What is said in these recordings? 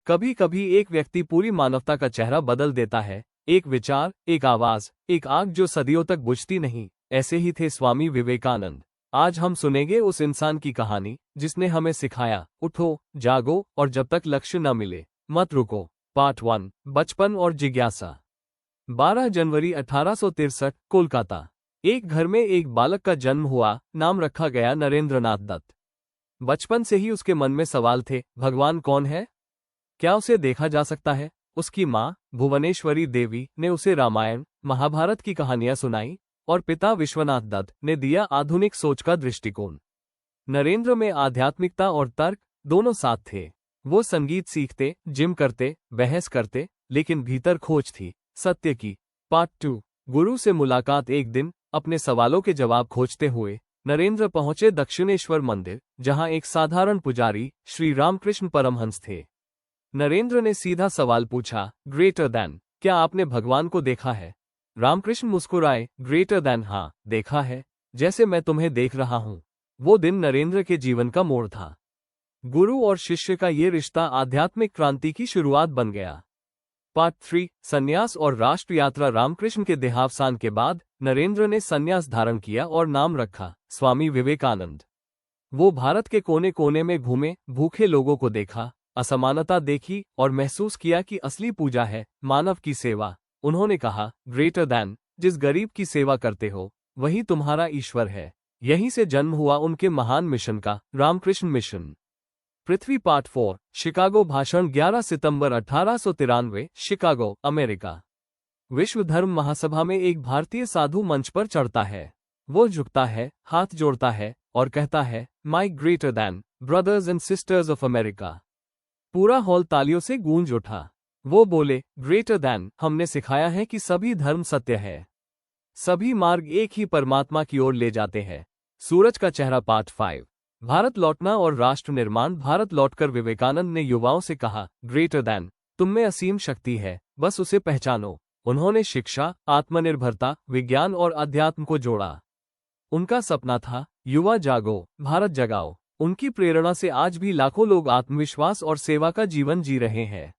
कभी कभी एक व्यक्ति पूरी मानवता का चेहरा बदल देता है। एक विचार, एक आवाज, एक आग जो सदियों तक बुझती नहीं। ऐसे ही थे स्वामी विवेकानंद। आज हम सुनेंगे उस इंसान की कहानी जिसने हमें सिखाया, उठो, जागो और जब तक लक्ष्य न मिले मत रुको। पार्ट 1, बचपन और जिज्ञासा। 12 जनवरी 1863, कोलकाता। एक घर में एक बालक का जन्म हुआ। नाम रखा गया नरेंद्रनाथ दत्त। बचपन से ही उसके मन में सवाल थे, भगवान कौन है? क्या उसे देखा जा सकता है? उसकी माँ भुवनेश्वरी देवी ने उसे रामायण, महाभारत की कहानियां सुनाई और पिता विश्वनाथ दत्त ने दिया आधुनिक सोच का दृष्टिकोण। नरेंद्र में आध्यात्मिकता और तर्क दोनों साथ थे। वो संगीत सीखते, जिम करते, बहस करते, लेकिन भीतर खोज थी सत्य की। पार्ट 2, गुरु से मुलाकात। एक दिन अपने सवालों के जवाब खोजते हुए नरेंद्र पहुंचे दक्षिणेश्वर मंदिर, जहां एक साधारण पुजारी श्री रामकृष्ण परमहंस थे। नरेंद्र ने सीधा सवाल पूछा, ग्रेटर दैन, क्या आपने भगवान को देखा है? रामकृष्ण मुस्कुराए, ग्रेटर दैन, हाँ, देखा है, जैसे मैं तुम्हें देख रहा हूं। वो दिन नरेंद्र के जीवन का मोड़ था। गुरु और शिष्य का ये रिश्ता आध्यात्मिक क्रांति की शुरुआत बन गया। पार्ट 3, संन्यास और राष्ट्र यात्रा। रामकृष्ण के देहावसान के बाद नरेंद्र ने संन्यास धारण किया और नाम रखा स्वामी विवेकानंद। वो भारत के कोने कोने में घूमे, भूखे लोगों को देखा, असमानता देखी और महसूस किया कि असली पूजा है मानव की सेवा। उन्होंने कहा, ग्रेटर दैन, जिस गरीब की सेवा करते हो वही तुम्हारा ईश्वर है। यहीं से जन्म हुआ उनके महान मिशन का, रामकृष्ण मिशन। पृथ्वी। पार्ट 4, शिकागो भाषण। 11 सितंबर 1893, शिकागो, अमेरिका। विश्व धर्म महासभा में एक भारतीय साधु मंच पर चढ़ता है। वो झुकता है, हाथ जोड़ता है और कहता है, my greater than brothers and sisters of America. पूरा हॉल तालियों से गूंज उठा। वो बोले, ग्रेटर दैन, हमने सिखाया है कि सभी धर्म सत्य है, सभी मार्ग एक ही परमात्मा की ओर ले जाते हैं। सूरज का चेहरा। पार्ट 5, भारत लौटना और राष्ट्र निर्माण। भारत लौटकर विवेकानंद ने युवाओं से कहा, ग्रेटर दैन, तुम में असीम शक्ति है, बस उसे पहचानो। उन्होंने शिक्षा, आत्मनिर्भरता, विज्ञान और अध्यात्म को जोड़ा। उनका सपना था, युवा जागो, भारत जगाओ। उनकी प्रेरणा से आज भी लाखों लोग आत्मविश्वास और सेवा का जीवन जी रहे हैं।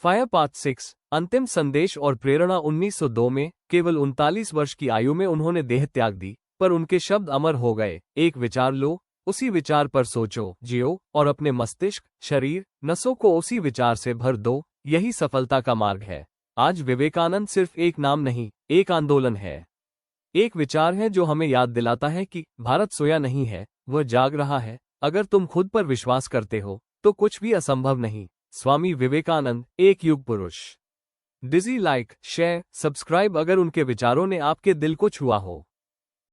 फायर। पार्ट 6, अंतिम संदेश और प्रेरणा। 1902 में केवल 39 वर्ष की आयु में उन्होंने देह त्याग दी, पर उनके शब्द अमर हो गए। एक विचार लो, उसी विचार पर सोचो, जियो और अपने मस्तिष्क, शरीर, नसों को उसी विचार से भर दो। यही सफलता का मार्ग है। आज विवेकानंद सिर्फ एक नाम नहीं, एक आंदोलन है। एक विचार है जो हमें याद दिलाता है कि भारत सोया नहीं है, वह जाग रहा है। अगर तुम खुद पर विश्वास करते हो तो कुछ भी असंभव नहीं। स्वामी विवेकानंद, एक युग पुरुष। डिजी लाइक, शेयर, सब्सक्राइब अगर उनके विचारों ने आपके दिल को छुआ हो।